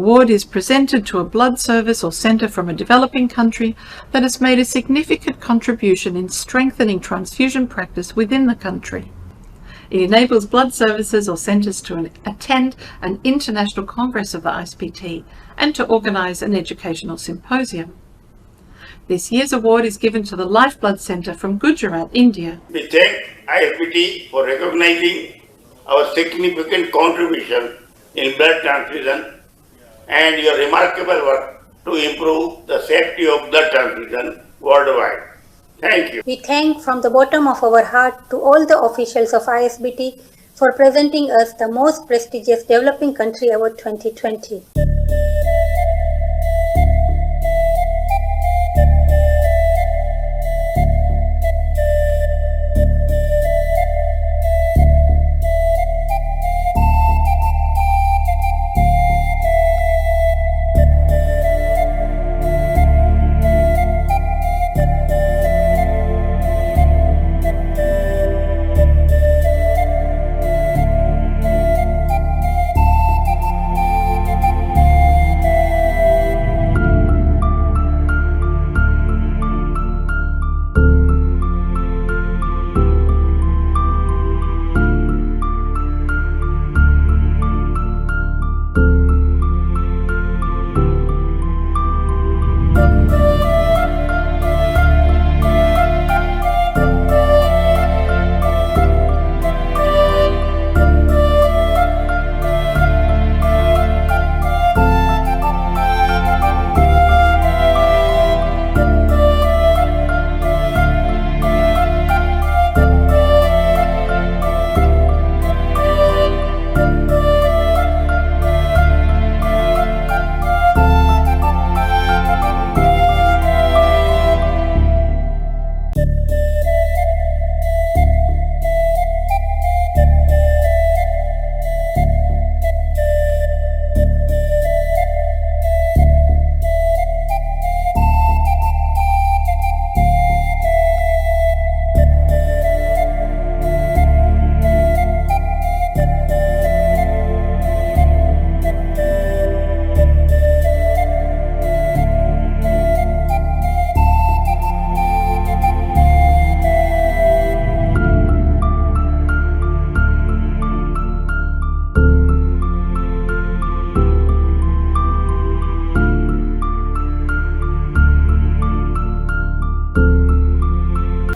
award is presented to a blood service or centre from a developing country that has made a significant contribution in strengthening transfusion practice within the country. It enables blood services or centres to attend an international congress of the ISBT and to organise an educational symposium. This year's award is given to the Lifeblood Centre from Gujarat, India. We thank ISBT for recognizing our significant contribution in blood transfusion and your remarkable work to improve the safety of blood transfusion worldwide. Thank you. We thank from the bottom of our heart to all the officials of ISBT for presenting us the most prestigious Developing Country Award 2020.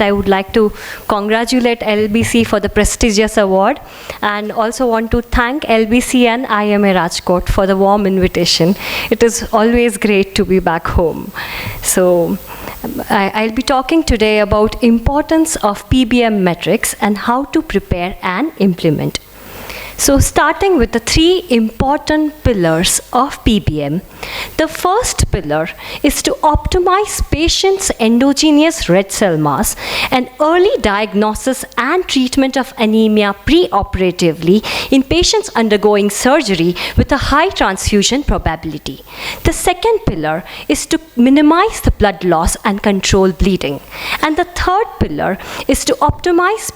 I would like to congratulate LBC for the prestigious award and also want to thank LBC and IMA Rajkot for the warm invitation. It is always great to be back home. So I'll be talking today about importance of PBM metrics and how to prepare and implement. So starting with the three important pillars of PBM. The first pillar is to optimize patients' endogenous red cell mass and early diagnosis and treatment of anemia pre-operatively in patients undergoing surgery with a high transfusion probability. The second pillar is to minimize the blood loss and control bleeding. And the third pillar is to optimize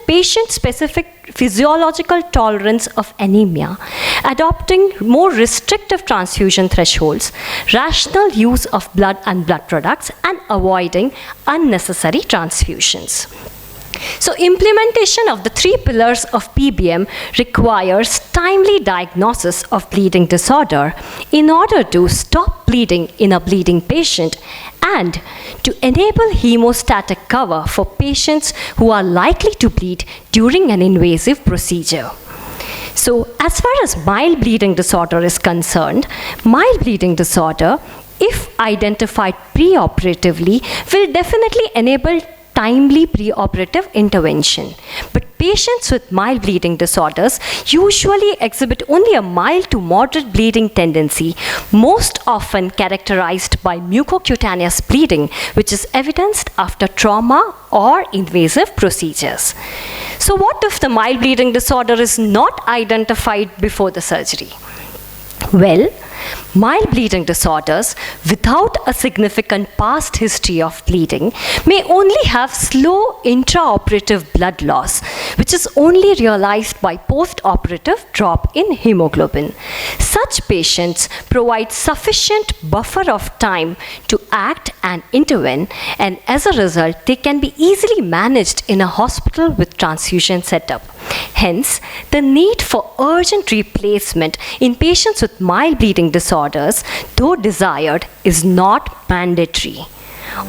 patient-specific physiological tolerance of anemia, adopting more restrictive transfusion thresholds, rational use of blood and blood products, and avoiding unnecessary transfusions. So implementation of the three pillars of PBM requires timely diagnosis of bleeding disorder in order to stop bleeding in a bleeding patient and to enable hemostatic cover for patients who are likely to bleed during an invasive procedure. So as far as mild bleeding disorder is concerned, mild bleeding disorder, if identified preoperatively, will definitely enable timely preoperative intervention. But patients with mild bleeding disorders usually exhibit only a mild to moderate bleeding tendency, most often characterized by mucocutaneous bleeding, which is evidenced after trauma or invasive procedures. So what if the mild bleeding disorder is not identified before the surgery? Well, mild bleeding disorders without a significant past history of bleeding may only have slow intraoperative blood loss, which is only realized by post-operative drop in hemoglobin. Such patients provide sufficient buffer of time to act and intervene, and as a result, they can be easily managed in a hospital with transfusion setup. Hence, the need for urgent replacement in patients with mild bleeding disorders, though desired, is not mandatory.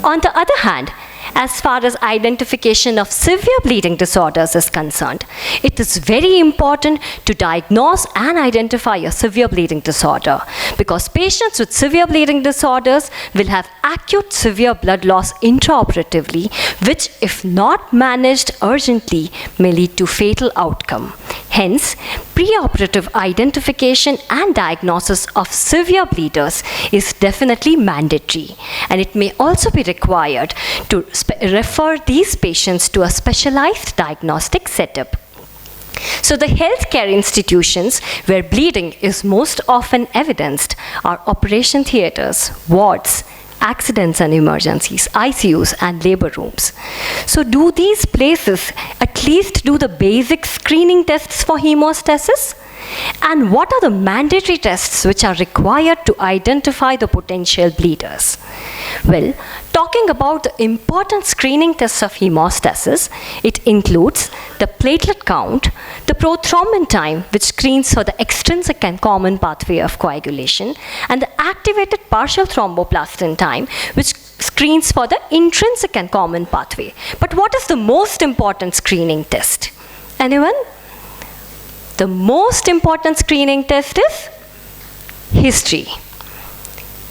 On the other hand, as far as identification of severe bleeding disorders is concerned, it is very important to diagnose and identify a severe bleeding disorder, because patients with severe bleeding disorders will have acute severe blood loss intraoperatively, which, if not managed urgently, may lead to fatal outcome. Hence, preoperative identification and diagnosis of severe bleeders is definitely mandatory, and it may also be required to refer these patients to a specialized diagnostic setup. So the healthcare institutions where bleeding is most often evidenced are operation theatres, wards, accidents and emergencies, ICUs and labor rooms. So do these places at least do the basic screening tests for hemostasis? And what are the mandatory tests which are required to identify the potential bleeders? Well, talking about the important screening tests of hemostasis, it includes the platelet count, the prothrombin time, which screens for the extrinsic and common pathway of coagulation, and the activated partial thromboplastin time, which screens for the intrinsic and common pathway. But what is the most important screening test? Anyone? The most important screening test is history.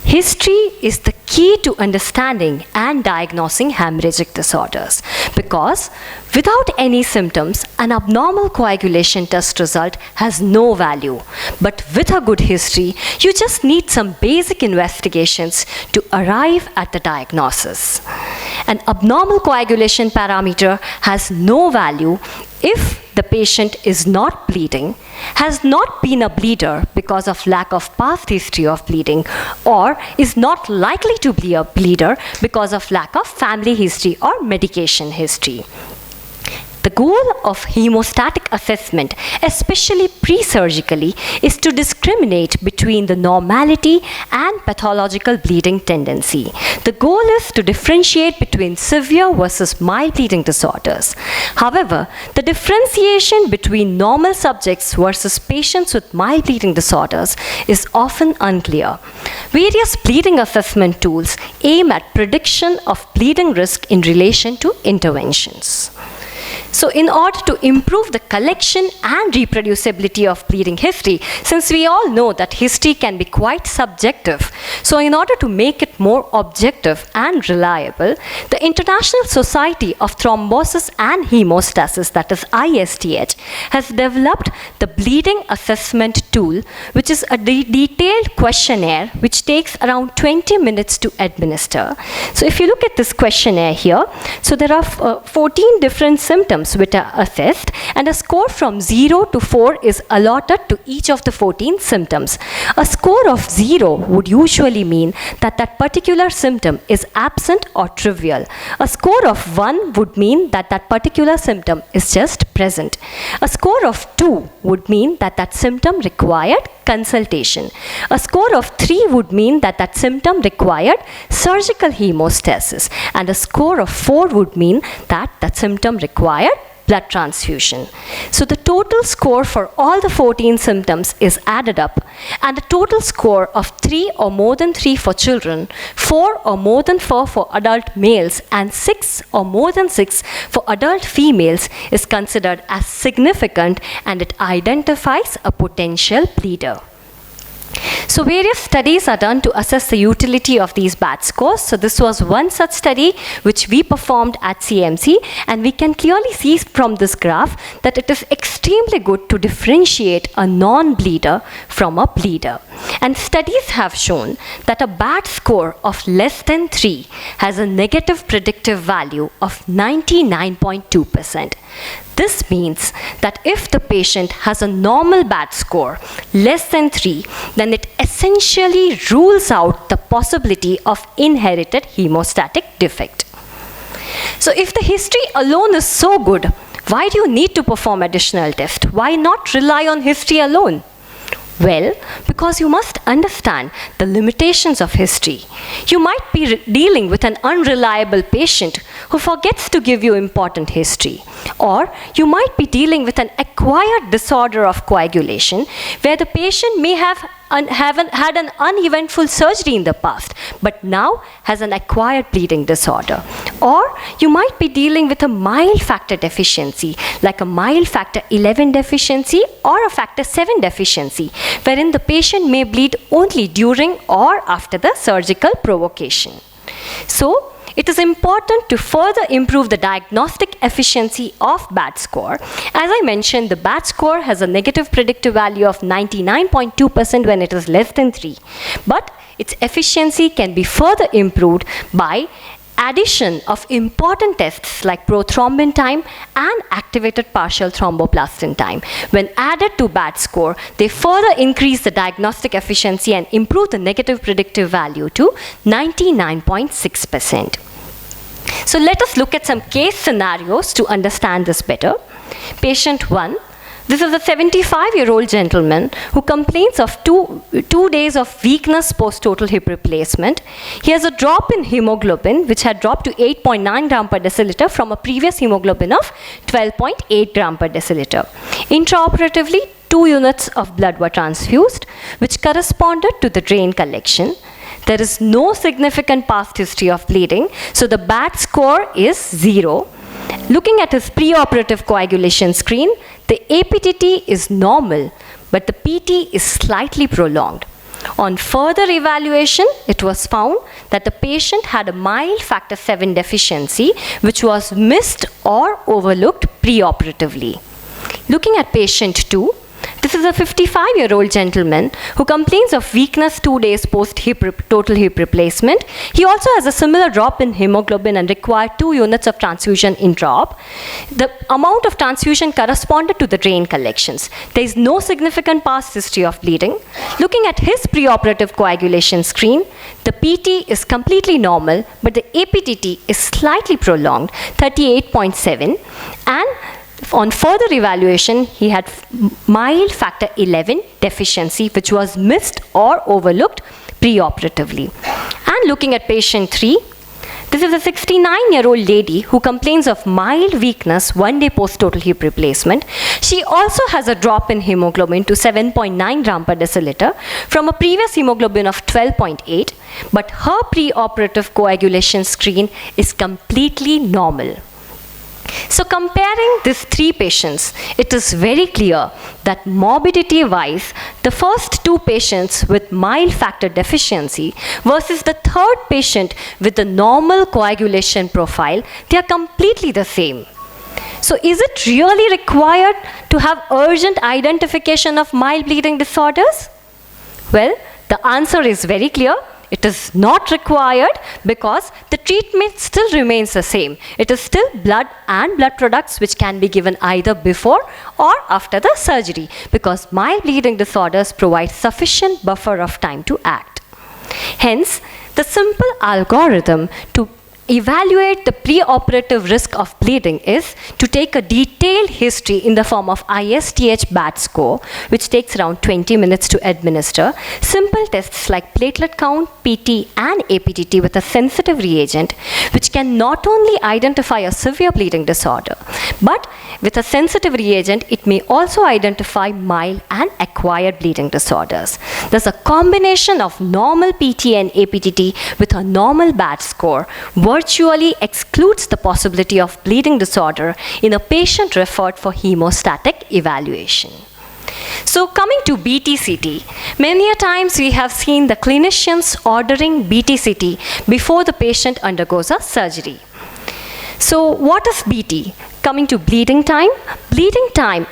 History is the key to understanding and diagnosing hemorrhagic disorders, because without any symptoms, an abnormal coagulation test result has no value. But with a good history, you just need some basic investigations to arrive at the diagnosis. An abnormal coagulation parameter has no value if the patient is not bleeding, has not been a bleeder because of lack of past history of bleeding, or is not likely to be a bleeder because of lack of family history or medication history. The goal of hemostatic assessment, especially pre-surgically, is to discriminate between the normality and pathological bleeding tendency. The goal is to differentiate between severe versus mild bleeding disorders. However, the differentiation between normal subjects versus patients with mild bleeding disorders is often unclear. Various bleeding assessment tools aim at prediction of bleeding risk in relation to interventions. So in order to improve the collection and reproducibility of bleeding history, since we all know that history can be quite subjective, so in order to make it more objective and reliable, the International Society of Thrombosis and Hemostasis, that is ISTH, has developed the bleeding assessment tool, which is a detailed questionnaire which takes around 20 minutes to administer. So if you look at this questionnaire here, so there are 14 different symptoms which are assessed, and a score from 0 to 4 is allotted to each of the 14 symptoms. A score of 0 would usually mean that that particular symptom is absent or trivial. A score of 1 would mean that that particular symptom is just present. A score of 2 would mean that that symptom required consultation. A score of 3 would mean that that symptom required surgical hemostasis, and a score of 4 would mean that that symptom required blood transfusion. So the total score for all the 14 symptoms is added up, and the total score of 3 or more than 3 for children, 4 or more than 4 for adult males, and 6 or more than 6 for adult females is considered as significant, and it identifies a potential bleeder. So various studies are done to assess the utility of these BAT scores. So this was one such study which we performed at CMC, and we can clearly see from this graph that it is extremely good to differentiate a non-bleeder from a bleeder. And studies have shown that a BAT score of less than 3 has a negative predictive value of 99.2%. This means that if the patient has a normal BAT score less than 3, then it essentially rules out the possibility of inherited hemostatic defect. So if the history alone is so good, Why do you need to perform additional tests? Why not rely on history alone? Well, because you must understand the limitations of history. You might be dealing with an unreliable patient who forgets to give you important history. Or you might be dealing with an acquired disorder of coagulation where the patient may have had an uneventful surgery in the past, but now has an acquired bleeding disorder. Or you might be dealing with a mild factor deficiency, like a mild factor 11 deficiency or a factor 7 deficiency, wherein the patient may bleed only during or after the surgical provocation. So, it is important to further improve the diagnostic efficiency of BAT score. As I mentioned, the BAT score has a negative predictive value of 99.2% when it is less than 3. But its efficiency can be further improved by addition of important tests like prothrombin time and activated partial thromboplastin time. When added to BAT score, they further increase the diagnostic efficiency and improve the negative predictive value to 99.6%. So let us look at some case scenarios to understand this better. Patient 1. This is a 75-year-old gentleman who complains of two days of weakness post-total hip replacement. He has a drop in hemoglobin, which had dropped to 8.9 gram per deciliter from a previous hemoglobin of 12.8 gram per deciliter. Intraoperatively, 2 units of blood were transfused, which corresponded to the drain collection. There is no significant past history of bleeding, so the BAT score is 0. Looking at his preoperative coagulation screen, the APTT is normal, but the PT is slightly prolonged. On further evaluation, it was found that the patient had a mild factor 7 deficiency, which was missed or overlooked preoperatively. Looking at patient 2, this is a 55-year-old gentleman who complains of weakness 2 days post total hip replacement. He also has a similar drop in hemoglobin and required 2 units of transfusion intra-op. The amount of transfusion corresponded to the drain collections. There is no significant past history of bleeding. Looking at his preoperative coagulation screen, the PT is completely normal, but the APTT is slightly prolonged, 38.7, and on further evaluation, he had mild factor 11 deficiency, which was missed or overlooked preoperatively. And looking at patient 3, this is a 69-year-old lady who complains of mild weakness 1 day post-total hip replacement. She also has a drop in hemoglobin to 7.9 gram per deciliter from a previous hemoglobin of 12.8, but her preoperative coagulation screen is completely normal. So comparing these 3 patients, it is very clear that morbidity-wise, the first 2 patients with mild factor deficiency versus the third patient with the normal coagulation profile, they are completely the same. So is it really required to have urgent identification of mild bleeding disorders? Well, the answer is very clear. It is not required because the treatment still remains the same. It is still blood and blood products which can be given either before or after the surgery, because mild bleeding disorders provide sufficient buffer of time to act. Hence, the simple algorithm to evaluate the preoperative risk of bleeding is to take a detailed history in the form of ISTH BAT score, which takes around 20 minutes to administer, simple tests like platelet count, PT and APTT with a sensitive reagent, which can not only identify a severe bleeding disorder, but with a sensitive reagent, it may also identify mild and acquired bleeding disorders. Thus, a combination of normal PT and APTT with a normal BAT score virtually excludes the possibility of bleeding disorder in a patient referred for hemostatic evaluation. So coming to BTCT, many a times we have seen the clinicians ordering BTCT before the patient undergoes a surgery. So what is BT? Coming to bleeding time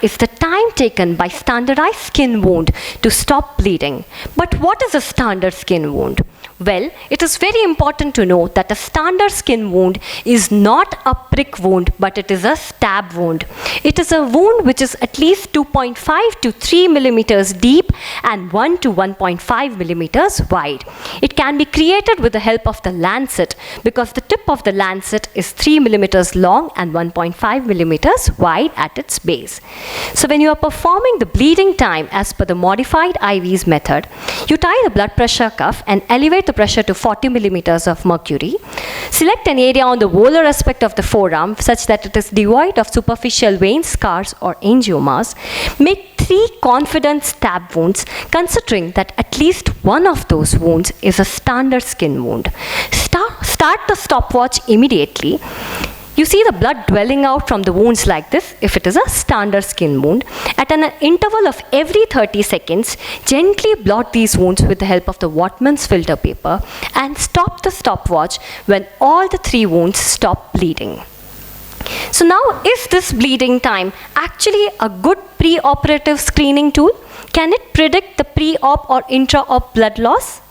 is the time taken by standardized skin wound to stop bleeding. But what is a standard skin wound? Well, it is very important to know that a standard skin wound is not a prick wound, but it is a stab wound. It is a wound which is at least 2.5 to 3 millimeters deep and 1 to 1.5 millimeters wide. It can be created with the help of the lancet because the tip of the lancet is 3 millimeters long and 1.5 millimeters wide at its base. So when you are performing the bleeding time as per the modified IV's method, you tie the blood pressure cuff and elevate the pressure to 40 millimeters of mercury. Select an area on the volar aspect of the forearm such that it is devoid of superficial veins, scars or angiomas. Make 3 confident stab wounds, considering that at least one of those wounds is a standard skin wound. Start the stopwatch immediately. You see the blood dwelling out from the wounds like this if it is a standard skin wound. At an interval of every 30 seconds, gently blot these wounds with the help of the Wattmann's filter paper and stop the stopwatch when all the 3 wounds stop bleeding. So now, is this bleeding time actually a good pre-operative screening tool? Can it predict the pre-op or intra-op blood loss?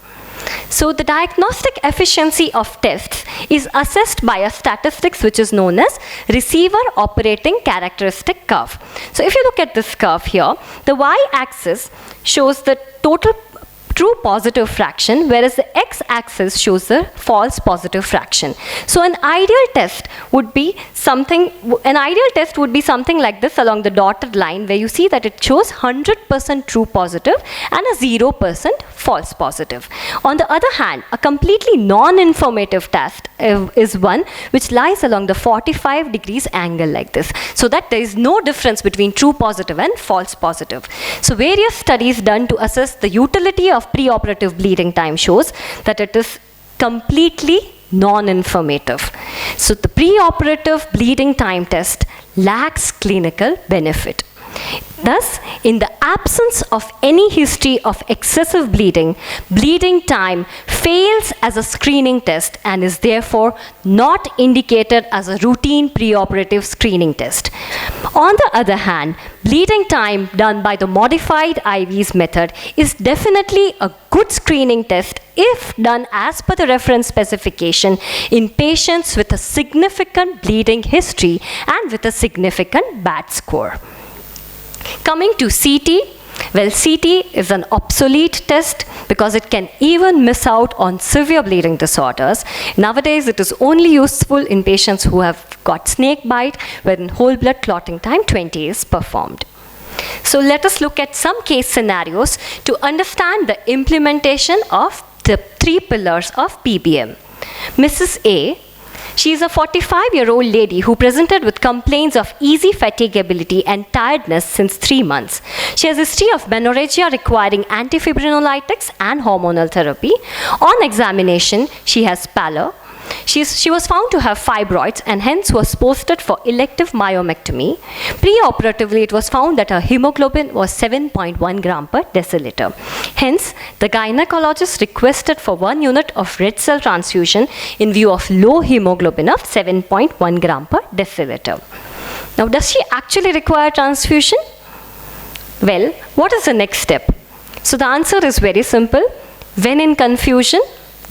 So the diagnostic efficiency of tests is assessed by a statistics which is known as receiver operating characteristic curve. So if you look at this curve here, the y-axis shows the total true positive fraction, whereas the x-axis shows the false positive fraction. So an ideal test would be something like this along the dotted line, where you see that it shows 100% true positive and a 0% false positive. On the other hand, a completely non-informative test is one which lies along the 45 degrees angle like this, so that there is no difference between true positive and false positive. So various studies done to assess the utility of preoperative bleeding time shows that it is completely non-informative. So the preoperative bleeding time test lacks clinical benefit. Thus, in the absence of any history of excessive bleeding, bleeding time fails as a screening test and is therefore not indicated as a routine preoperative screening test. On the other hand, bleeding time done by the modified IV's method is definitely a good screening test if done as per the reference specification in patients with a significant bleeding history and with a significant BAT score. Coming to CT, well, CT is an obsolete test because it can even miss out on severe bleeding disorders. Nowadays, it is only useful in patients who have got snake bite, when whole blood clotting time 20 is performed. So let us look at some case scenarios to understand the implementation of the 3 pillars of PBM. Mrs. A, she is a 45-year-old lady who presented with complaints of easy fatigability and tiredness since 3 months. She has a history of menorrhagia requiring antifibrinolytics and hormonal therapy. On examination, she has pallor. She was found to have fibroids and hence was posted for elective myomectomy. Preoperatively, it was found that her hemoglobin was 7.1 gram per deciliter. Hence, the gynecologist requested for 1 unit of red cell transfusion in view of low hemoglobin of 7.1 gram per deciliter. Now, does she actually require transfusion? Well, what is the next step? So the answer is very simple. When in confusion,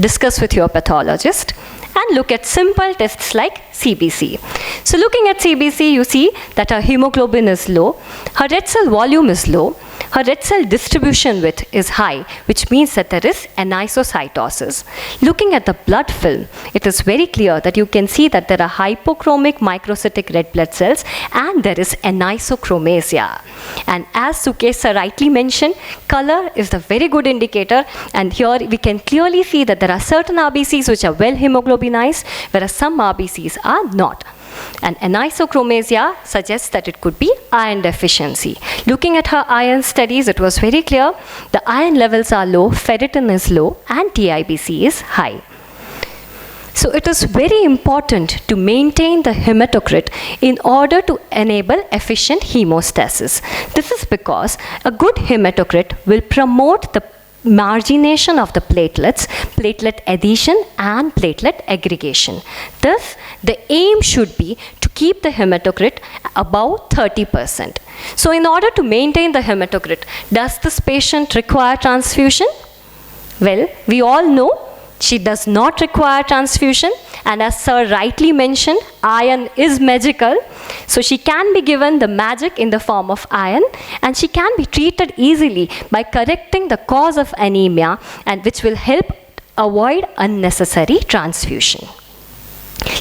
discuss with your pathologist and look at simple tests like CBC. So looking at CBC, you see that her hemoglobin is low, her red cell volume is low, her red cell distribution width is high, which means that there is anisocytosis. Looking at the blood film, it is very clear that you can see that there are hypochromic microcytic red blood cells and there is anisochromasia. And as Sukesa rightly mentioned, color is the very good indicator, and here we can clearly see that there are certain RBCs which are well hemoglobinized, whereas some RBCs are not. And anisochromasia suggests that it could be iron deficiency. Looking at her iron studies, it was very clear the iron levels are low, ferritin is low, and TIBC is high. So it is very important to maintain the hematocrit in order to enable efficient hemostasis. This is because a good hematocrit will promote the margination of the platelets, platelet adhesion and platelet aggregation. Thus, the aim should be to keep the hematocrit above 30%. So in order to maintain the hematocrit, does this patient require transfusion? Well, we all know she does not require transfusion, and as Sir rightly mentioned, iron is magical, so she can be given the magic in the form of iron, and she can be treated easily by correcting the cause of anemia, and which will help avoid unnecessary transfusion.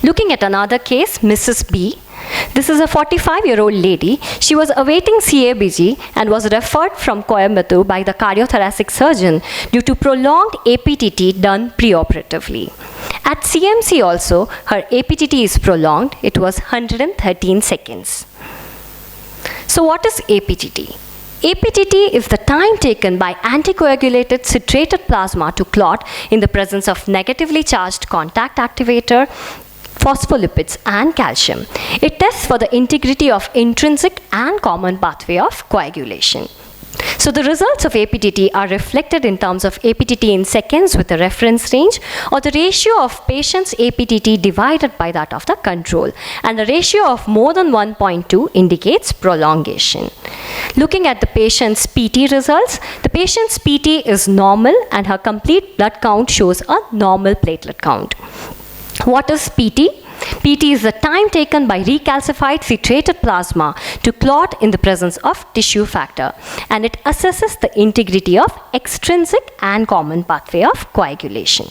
Looking at another case, Mrs. B. This is a 45-year-old lady. She was awaiting CABG and was referred from Coimbatore by the cardiothoracic surgeon due to prolonged APTT done preoperatively. At CMC also, her APTT is prolonged. It was 113 seconds. So what is APTT? APTT is the time taken by anticoagulated citrated plasma to clot in the presence of negatively charged contact activator, phospholipids and calcium. It tests for the integrity of intrinsic and common pathway of coagulation. So the results of APTT are reflected in terms of APTT in seconds with a reference range, or the ratio of patient's APTT divided by that of the control, and the ratio of more than 1.2 indicates prolongation. Looking at the patient's PT results, the patient's PT is normal and her complete blood count shows a normal platelet count. What is PT? PT is the time taken by recalcified citrated plasma to clot in the presence of tissue factor, and it assesses the integrity of extrinsic and common pathway of coagulation.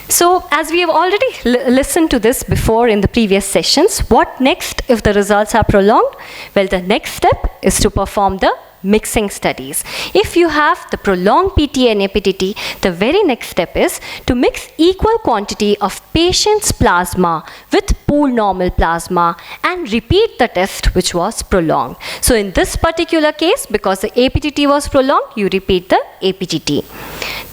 So, as we have already listened to this before in the previous sessions, what next if the results are prolonged? Well, the next step is to perform the mixing studies. If you have the prolonged PT and APTT, the very next step is to mix equal quantity of patient's plasma with pool normal plasma and repeat the test which was prolonged. So in this particular case, because the APTT was prolonged, you repeat the APTT.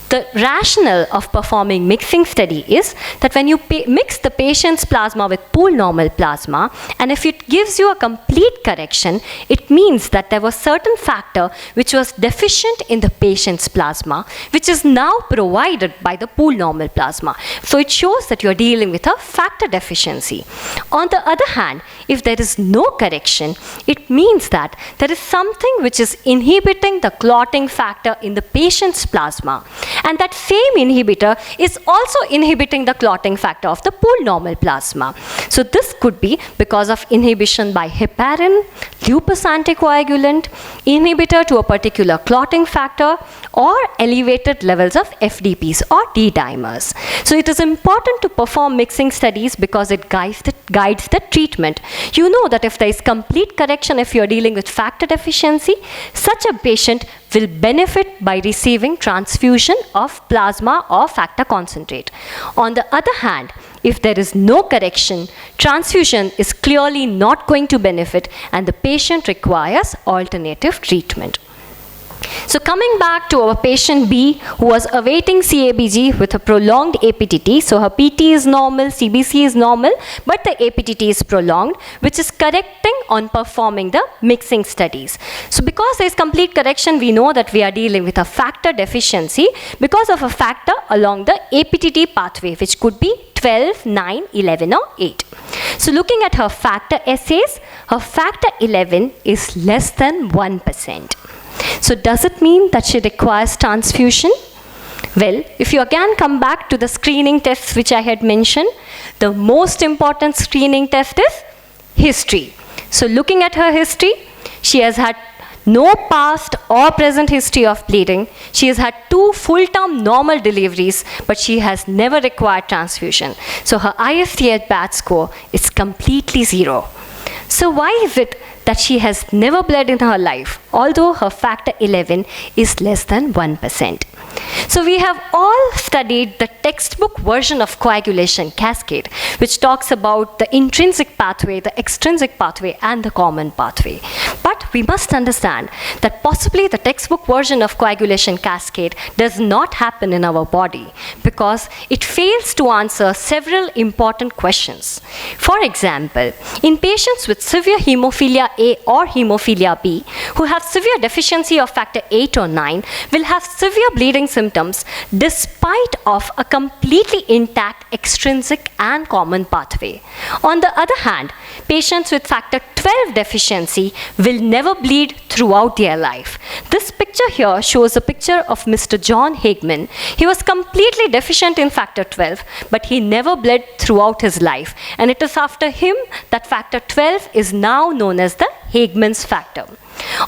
The rationale of performing mixing study is that when you mix the patient's plasma with pool normal plasma, and if it gives you a complete correction, it means that there was certain factor which was deficient in the patient's plasma, which is now provided by the pool normal plasma. So it shows that you are dealing with a factor deficiency. On the other hand, if there is no correction, it means that there is something which is inhibiting the clotting factor in the patient's plasma. And that same inhibitor is also inhibiting the clotting factor of the pool normal plasma. So this could be because of inhibition by heparin, lupus anticoagulant, inhibitor to a particular clotting factor, or elevated levels of FDPs or D-dimers. So it is important to perform mixing studies because it guides the treatment. You know that if there is complete correction, if you are dealing with factor deficiency, such a patient will benefit by receiving transfusion of plasma or factor concentrate. On the other hand, if there is no correction, transfusion is clearly not going to benefit and the patient requires alternative treatment. So coming back to our patient B, who was awaiting CABG with a prolonged APTT. So her PT is normal, CBC is normal, but the APTT is prolonged, which is correcting on performing the mixing studies. So because there is complete correction, we know that we are dealing with a factor deficiency because of a factor along the APTT pathway, which could be 12, 9, 11 or 8. So looking at her factor assays, her factor 11 is less than 1%. So does it mean that she requires transfusion? Well, if you again come back to the screening tests which I had mentioned, the most important screening test is history. So looking at her history, she has had no past or present history of bleeding. She has had 2 full-term normal deliveries, but she has never required transfusion. So her ISBT batch score is completely 0. So why is it that she has never bled in her life, although her factor 11 is less than 1%? So we have all studied the textbook version of coagulation cascade, which talks about the intrinsic pathway, the extrinsic pathway, and the common pathway. But we must understand that possibly the textbook version of coagulation cascade does not happen in our body because it fails to answer several important questions. For example, in patients with severe hemophilia A or hemophilia B who have severe deficiency of factor 8 or 9 will have severe bleeding symptoms despite of a completely intact extrinsic and common pathway. On the other hand, patients with factor 12 deficiency will will never bleed throughout their life. This picture here shows a picture of Mr. John Hagman. He was completely deficient in factor 12, but he never bled throughout his life. And it is after him that factor 12 is now known as the Hagman's factor.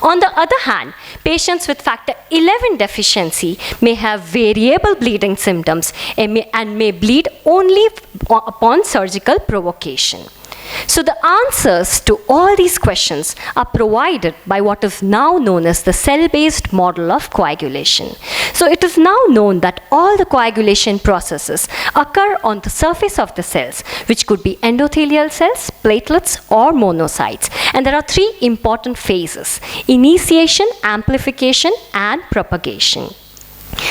On the other hand, patients with factor 11 deficiency may have variable bleeding symptoms and may bleed only upon surgical provocation. So the answers to all these questions are provided by what is now known as the cell-based model of coagulation. So it is now known that all the coagulation processes occur on the surface of the cells, which could be endothelial cells, platelets, or monocytes. And there are three important phases: initiation, amplification, and propagation.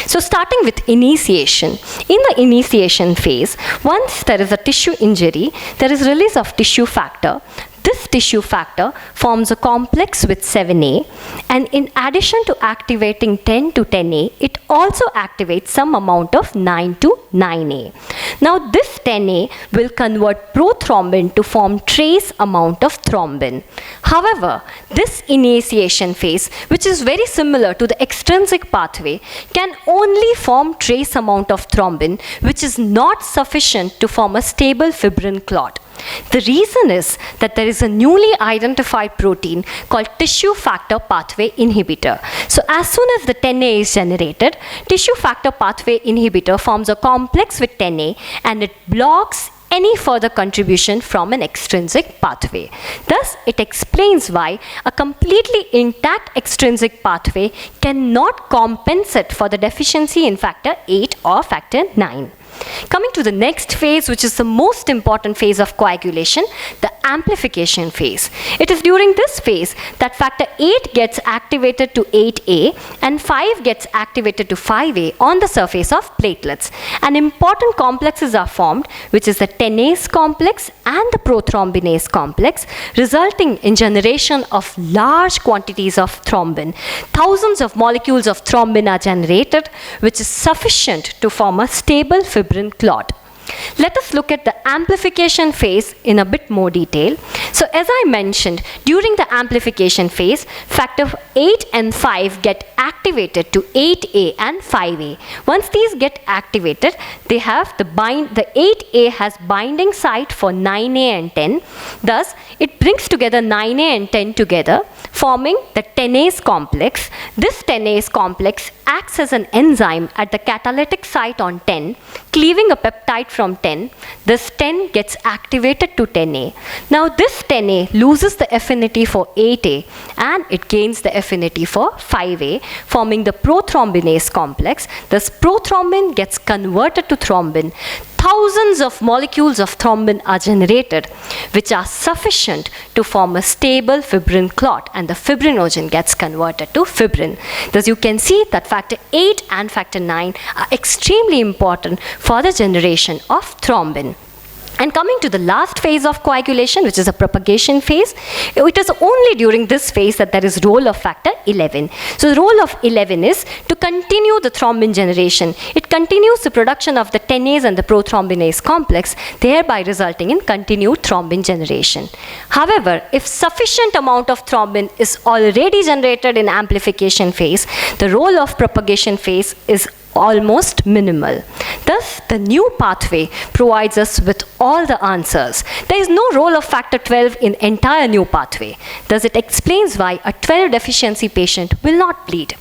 So starting with initiation. In the initiation phase, once there is a tissue injury, there is release of tissue factor. This tissue factor forms a complex with 7A, and in addition to activating 10 to 10A, it also activates some amount of 9 to 9A. Now this 10A will convert prothrombin to form trace amount of thrombin. However, this initiation phase, which is very similar to the extrinsic pathway, can only form trace amount of thrombin, which is not sufficient to form a stable fibrin clot. The reason is that there is a newly identified protein called tissue factor pathway inhibitor. So as soon as the 10A is generated, tissue factor pathway inhibitor forms a complex with 10A, and it blocks any further contribution from an extrinsic pathway. Thus, it explains why a completely intact extrinsic pathway cannot compensate for the deficiency in factor 8 or factor 9. Coming to the next phase, which is the most important phase of coagulation, the amplification phase. It is during this phase that factor 8 gets activated to 8A and 5 gets activated to 5A on the surface of platelets. And important complexes are formed, which is the 10ase complex and the prothrombinase complex, resulting in generation of large quantities of thrombin. Thousands of molecules of thrombin are generated, which is sufficient to form a stable fibrin clot. Let us look at the amplification phase in a bit more detail. So as I mentioned, during the amplification phase, factor 8 and 5 get activated to 8A and 5A. Once these get activated, they have the 8A has binding site for 9A and 10. Thus, it brings together 9A and 10 together, forming the 10ase complex. This 10ase complex acts as an enzyme at the catalytic site on 10, cleaving a peptide from 10. This 10 gets activated to 10A. Now this 10A loses the affinity for 8A and it gains the affinity for 5A, forming the prothrombinase complex. This prothrombin gets converted to thrombin. Thousands of molecules of thrombin are generated, which are sufficient to form a stable fibrin clot, and the fibrinogen gets converted to fibrin. Thus, you can see that factor 8 and factor 9 are extremely important for the generation of thrombin. And coming to the last phase of coagulation, which is a propagation phase, it is only during this phase that there is role of factor 11. So the role of 11 is to continue the thrombin generation. It continues the production of the 10ase and the prothrombinase complex, thereby resulting in continued thrombin generation. However, if sufficient amount of thrombin is already generated in amplification phase, the role of propagation phase is almost minimal. Thus, the new pathway provides us with all the answers. There is no role of factor 12 in entire new pathway. Thus, it explains why a 12 deficiency patient will not bleed.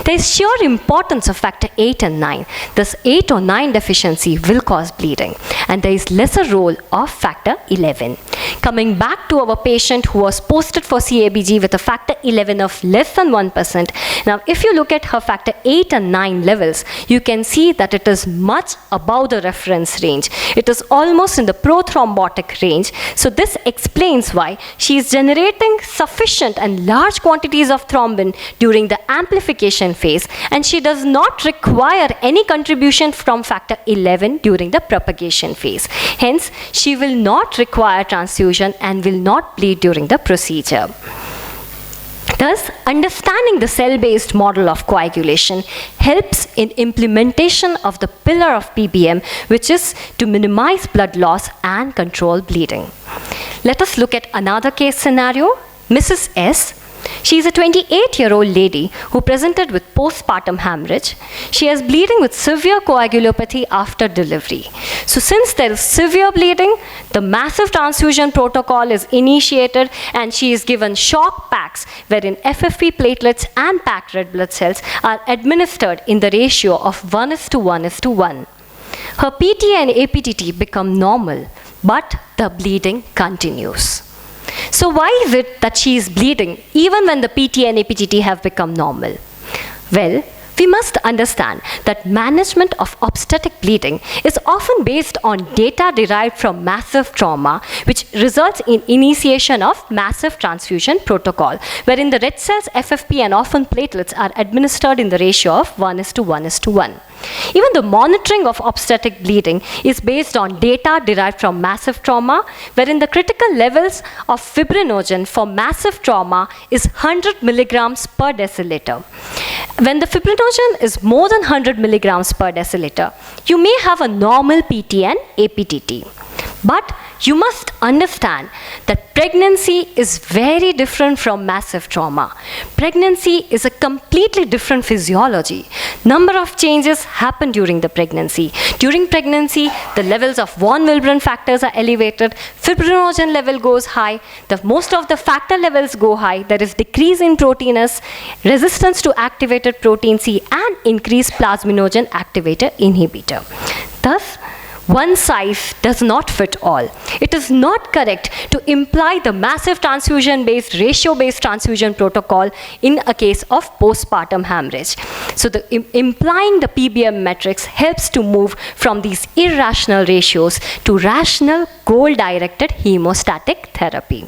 There is sheer importance of factor 8 and 9. Thus, 8 or 9 deficiency will cause bleeding. And there is lesser role of factor 11. Coming back to our patient who was posted for CABG with a factor 11 of less than 1%. Now, if you look at her factor 8 and 9 levels, you can see that it is much above the reference range. It is almost in the prothrombotic range. So this explains why she is generating sufficient and large quantities of thrombin during the amplification phase, and she does not require any contribution from factor 11 during the propagation phase. Hence, she will not require transfusion and will not bleed during the procedure. Thus, understanding the cell-based model of coagulation helps in implementation of the pillar of PBM, which is to minimize blood loss and control bleeding. Let us look at another case scenario. Mrs. S. She is a 28-year-old lady who presented with postpartum hemorrhage. She has bleeding with severe coagulopathy after delivery. So since there is severe bleeding, the massive transfusion protocol is initiated and she is given shock packs wherein FFP platelets and packed red blood cells are administered in the ratio of 1:1:1. Her PTA and APTT become normal, but the bleeding continues. So why is it that she is bleeding even when the PTA and APTT have become normal? Well, we must understand that management of obstetric bleeding is often based on data derived from massive trauma, which results in initiation of massive transfusion protocol, wherein the red cells, FFP and often platelets are administered in the ratio of 1:1:1. Even the monitoring of obstetric bleeding is based on data derived from massive trauma, wherein the critical levels of fibrinogen for massive trauma is 100 milligrams per deciliter. When the fibrinogen is more than 100 milligrams per deciliter, you may have a normal PT and APTT. But you must understand that pregnancy is very different from massive trauma. Pregnancy is a completely different physiology. Number of changes happen during the pregnancy. During pregnancy, the levels of von Willebrand factors are elevated, fibrinogen level goes high, most of the factor levels go high, there is decrease in protein S, resistance to activated protein C, and increased plasminogen activator inhibitor. Thus, one size does not fit all. It is not correct to imply the massive transfusion-based, ratio-based transfusion protocol in a case of postpartum hemorrhage. So implying the PBM metrics helps to move from these irrational ratios to rational, goal-directed hemostatic therapy.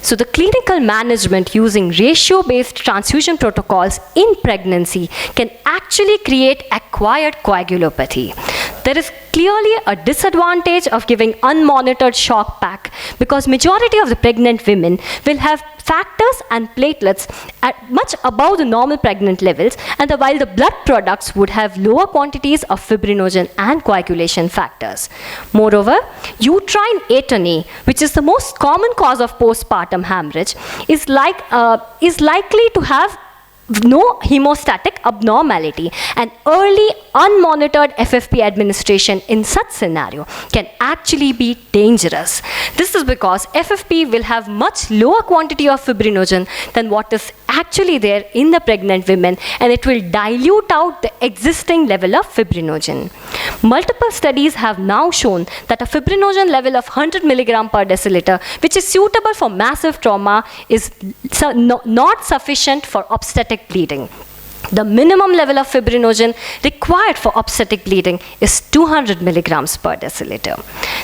So the clinical management using ratio-based transfusion protocols in pregnancy can actually create acquired coagulopathy. There is clearly a disadvantage of giving unmonitored shock pack because majority of the pregnant women will have factors and platelets at much above the normal pregnant levels, and while the blood products would have lower quantities of fibrinogen and coagulation factors. Moreover, uterine atony, which is the most common cause of postpartum hemorrhage, is likely to have no hemostatic abnormality, and early unmonitored FFP administration in such scenario can actually be dangerous. This is because FFP will have much lower quantity of fibrinogen than what is actually there in the pregnant women, and it will dilute out the existing level of fibrinogen. Multiple studies have now shown that a fibrinogen level of 100 milligram per deciliter, which is suitable for massive trauma, is not sufficient for obstetric bleeding. The minimum level of fibrinogen required for obstetric bleeding is 200 milligrams per deciliter.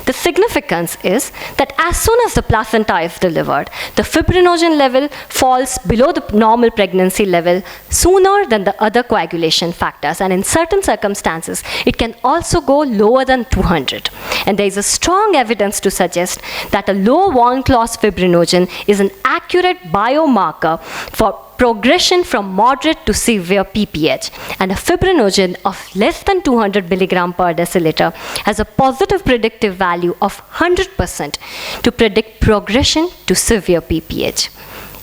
The significance is that as soon as the placenta is delivered, the fibrinogen level falls below the normal pregnancy level sooner than the other coagulation factors, and in certain circumstances, it can also go lower than 200. And there is a strong evidence to suggest that a low von Closs fibrinogen is an accurate biomarker for progression from moderate to severe PPH, and a fibrinogen of less than 200 milligram per deciliter has a positive predictive value of 100% to predict progression to severe PPH.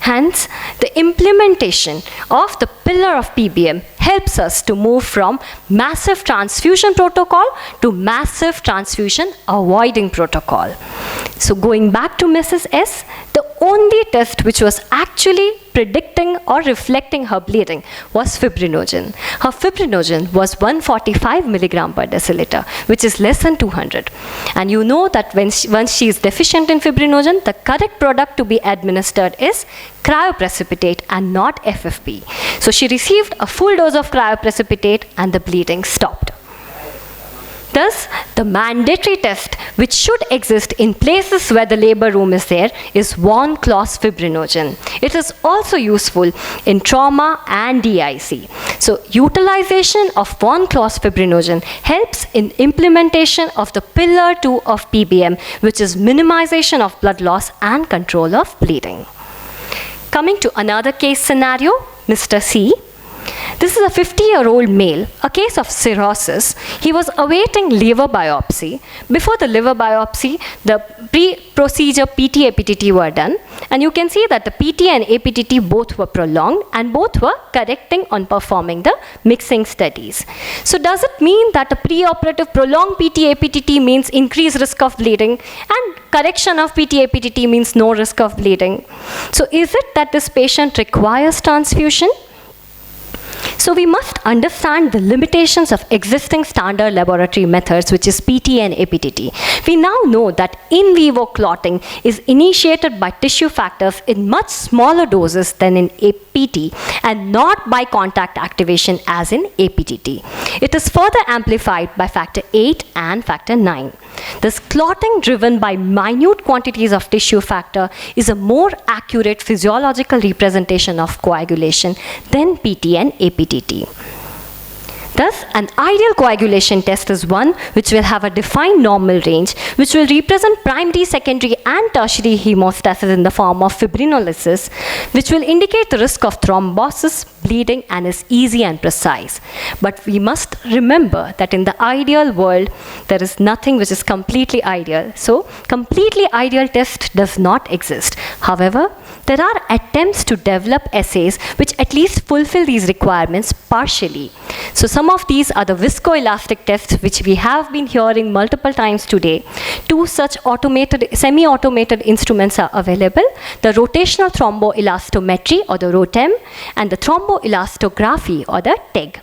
Hence, the implementation of the pillar of PBM helps us to move from massive transfusion protocol to massive transfusion avoiding protocol. So going back to Mrs. S, the only test which was actually predicting or reflecting her bleeding was fibrinogen. Her fibrinogen was 145 milligram per deciliter, which is less than 200. And you know that once she is deficient in fibrinogen, the correct product to be administered is cryoprecipitate and not FFP. So she received a full dose of cryoprecipitate and the bleeding stopped. Thus, the mandatory test which should exist in places where the labor room is there is von Closs fibrinogen. It is also useful in trauma and DIC. So, utilization of von Closs fibrinogen helps in implementation of the pillar 2 of PBM, which is minimization of blood loss and control of bleeding. Coming to another case scenario, Mr. C. This is a 50-year-old male, a case of cirrhosis. He was awaiting liver biopsy. Before the liver biopsy, the pre-procedure PT-APTT were done. And you can see that the PT and APTT both were prolonged and both were correcting on performing the mixing studies. So does it mean that a preoperative prolonged PT-APTT means increased risk of bleeding and correction of PT-APTT means no risk of bleeding? So is it that this patient requires transfusion? So we must understand the limitations of existing standard laboratory methods, which is PT and APTT. We now know that in vivo clotting is initiated by tissue factors in much smaller doses than in APT and not by contact activation as in APTT. It is further amplified by factor 8 and factor 9. This clotting driven by minute quantities of tissue factor is a more accurate physiological representation of coagulation than PT and APTT. Thus, an ideal coagulation test is one which will have a defined normal range, which will represent primary, secondary, and tertiary hemostasis in the form of fibrinolysis, which will indicate the risk of thrombosis, bleeding, and is easy and precise. But we must remember that in the ideal world, there is nothing which is completely ideal. So, completely ideal test does not exist. However, there are attempts to develop assays which at least fulfill these requirements partially. So some of these are the viscoelastic tests which we have been hearing multiple times today. Two such automated, semi-automated instruments are available: the rotational thromboelastometry or the ROTEM and the thromboelastography or the TEG.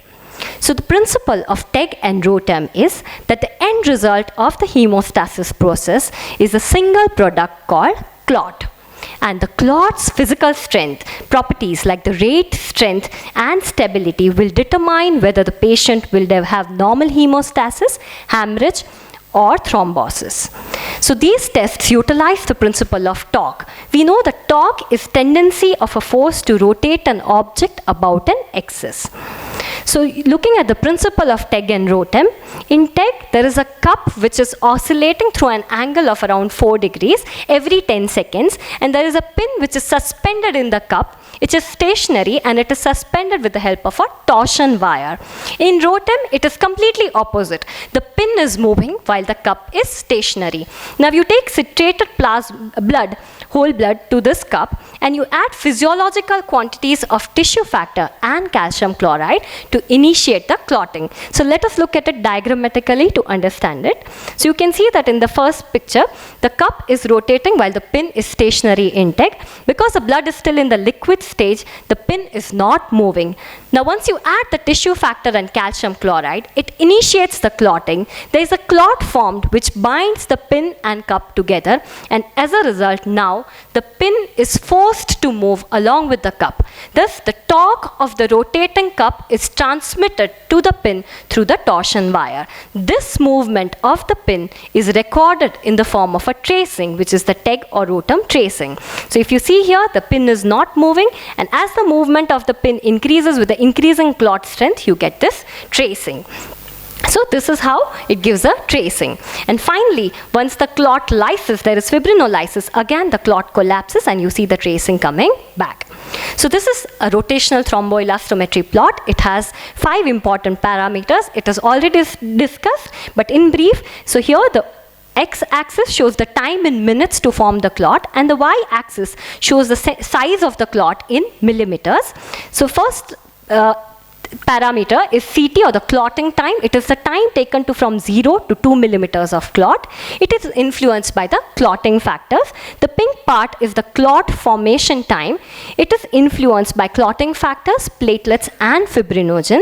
So the principle of TEG and ROTEM is that the end result of the hemostasis process is a single product called clot. And the clot's physical strength, properties like the rate, strength, and stability will determine whether the patient will have normal hemostasis, hemorrhage, or thrombosis. So these tests utilize the principle of torque. We know that torque is tendency of a force to rotate an object about an axis. So looking at the principle of TEG and ROTEM, in TEG there is a cup which is oscillating through an angle of around 4 degrees every 10 seconds, and there is a pin which is suspended in the cup. It is stationary and it is suspended with the help of a torsion wire. In ROTEM, it is completely opposite. The pin is moving while the cup is stationary. Now you take citrated blood, whole blood, to this cup and you add physiological quantities of tissue factor and calcium chloride to initiate the clotting. So let us look at it diagrammatically to understand it. So you can see that in the first picture, the cup is rotating while the pin is stationary in TEG. Because the blood is still in the liquid stage, the pin is not moving. Now once you add the tissue factor and calcium chloride, it initiates the clotting. There is a clot formed which binds the pin and cup together, and as a result now the pin is forced to move along with the cup. Thus the torque of the rotating cup is transmitted to the pin through the torsion wire. This movement of the pin is recorded in the form of a tracing, which is the TEG or ROTEM tracing. So if you see here, the pin is not moving, and as the movement of the pin increases with the increasing clot strength, you get this tracing. So this is how it gives a tracing. And finally, once the clot lyses, there is fibrinolysis. Again, the clot collapses and you see the tracing coming back. So this is a rotational thromboelastometry plot. It has 5 important parameters. It is already discussed, but in brief, so here the x-axis shows the time in minutes to form the clot, and the y-axis shows the size of the clot in millimeters. So first parameter is CT, or the clotting time. It is the time taken to from 0 to 2 millimeters of clot. It is influenced by the clotting factors. The pink part is the clot formation time. It is influenced by clotting factors, platelets, and fibrinogen.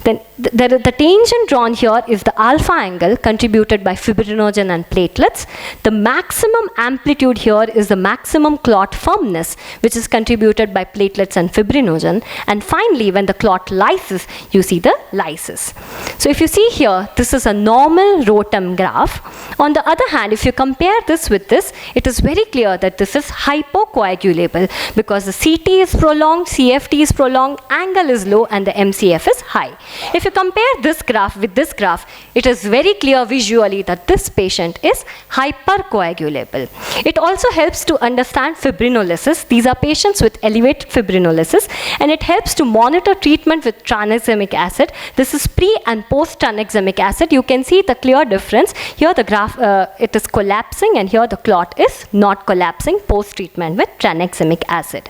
Then the tangent drawn here is the alpha angle contributed by fibrinogen and platelets. The maximum amplitude here is the maximum clot firmness, which is contributed by platelets and fibrinogen. And finally, when the clot lyses, you see the lysis. So if you see here, this is a normal ROTEM graph. On the other hand, if you compare this with this, it is very clear that this is hypocoagulable because the CT is prolonged, CFT is prolonged, angle is low, and the MCF is high. If you compare this graph with this graph, it is very clear visually that this patient is hypercoagulable. It also helps to understand fibrinolysis. These are patients with elevated fibrinolysis, and it helps to monitor treatment with with tranexamic acid. This is pre and post tranexamic acid. You can see the clear difference. Here the graph, it is collapsing, and here the clot is not collapsing post treatment with tranexamic acid.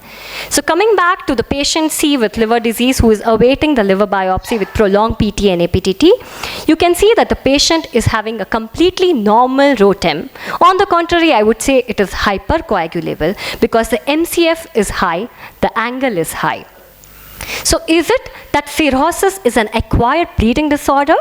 So coming back to the patient C with liver disease who is awaiting the liver biopsy with prolonged PT and APTT, you can see that the patient is having a completely normal ROTEM. On the contrary, I would say it is hypercoagulable because the MCF is high, the angle is high. So is it that cirrhosis is an acquired bleeding disorder?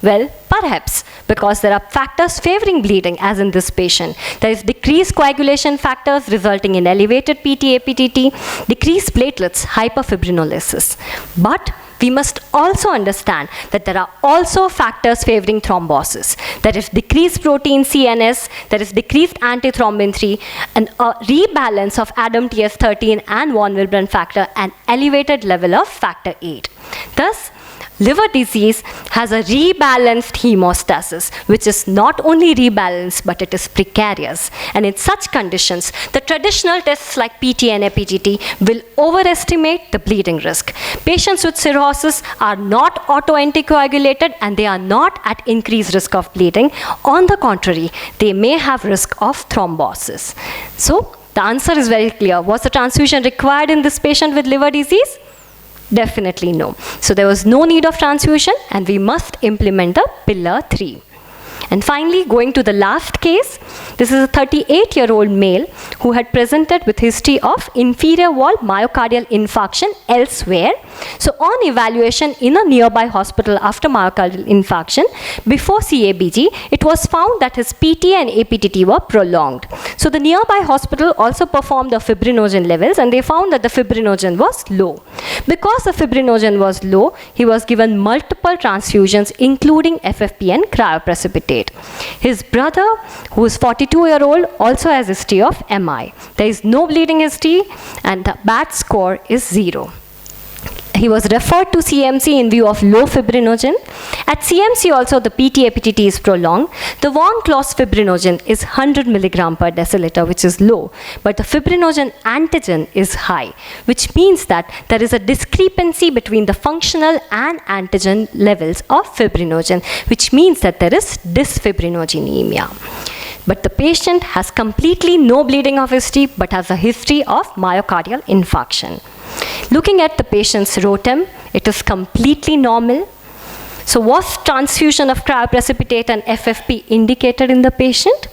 Well, perhaps, because there are factors favoring bleeding, as in this patient. There is decreased coagulation factors resulting in elevated PT-APTT, decreased platelets, hyperfibrinolysis. But we must also understand that there are also factors favoring thrombosis. There is decreased protein CNS, there is decreased antithrombin 3, and a rebalance of ADAM-TS13 and von Willebrand factor, and elevated level of factor 8. Thus, liver disease has a rebalanced hemostasis, which is not only rebalanced, but it is precarious. And in such conditions, the traditional tests like PT and APTT will overestimate the bleeding risk. Patients with cirrhosis are not auto-anticoagulated, and they are not at increased risk of bleeding. On the contrary, they may have risk of thrombosis. So the answer is very clear. Was the transfusion required in this patient with liver disease? Definitely no. So there was no need of transfusion, and we must implement the pillar 3. And finally, going to the last case, this is a 38-year-old male who had presented with history of inferior wall myocardial infarction elsewhere. So on evaluation in a nearby hospital after myocardial infarction, before CABG, it was found that his PT and APTT were prolonged. So the nearby hospital also performed the fibrinogen levels, and they found that the fibrinogen was low. Because the fibrinogen was low, he was given multiple transfusions, including FFP and cryoprecipitate. His brother, who is 42-year-old, also has history of MI. There is no bleeding history, and the BAT score is 0. He was referred to CMC in view of low fibrinogen. At CMC also, the PT-APTT is prolonged. The von Closs fibrinogen is 100 milligram per deciliter, which is low, but the fibrinogen antigen is high, which means that there is a discrepancy between the functional and antigen levels of fibrinogen, which means that there is dysfibrinogenemia. But the patient has completely no bleeding of history, but has a history of myocardial infarction. Looking at the patient's ROTEM, it is completely normal. So was transfusion of cryoprecipitate and FFP indicated in the patient?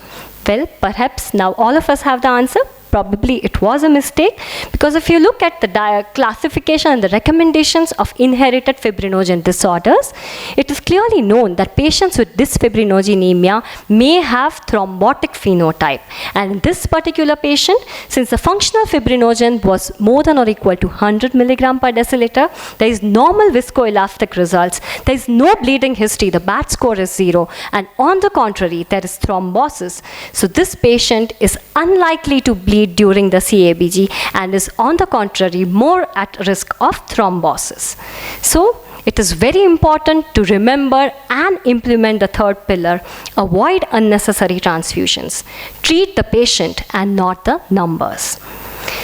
Well, perhaps now all of us have the answer. Probably it was a mistake, because if you look at the classification and the recommendations of inherited fibrinogen disorders, it is clearly known that patients with dysfibrinogenemia may have thrombotic phenotype. And in this particular patient, since the functional fibrinogen was more than or equal to 100 milligram per deciliter, there is normal viscoelastic results, there is no bleeding history, the BAT score is 0, and on the contrary, there is thrombosis. So this patient is unlikely to bleed during the CABG and is on the contrary more at risk of thrombosis. So it is very important to remember and implement the third pillar: avoid unnecessary transfusions. Treat the patient and not the numbers.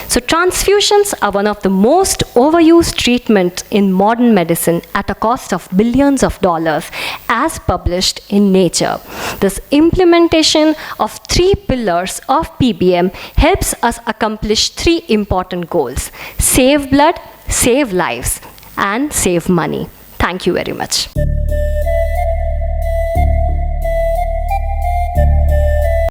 So transfusions are one of the most overused treatments in modern medicine at a cost of billions of dollars, as published in Nature. This implementation of 3 pillars of PBM helps us accomplish 3 important goals: save blood, save lives, and save money. Thank you very much.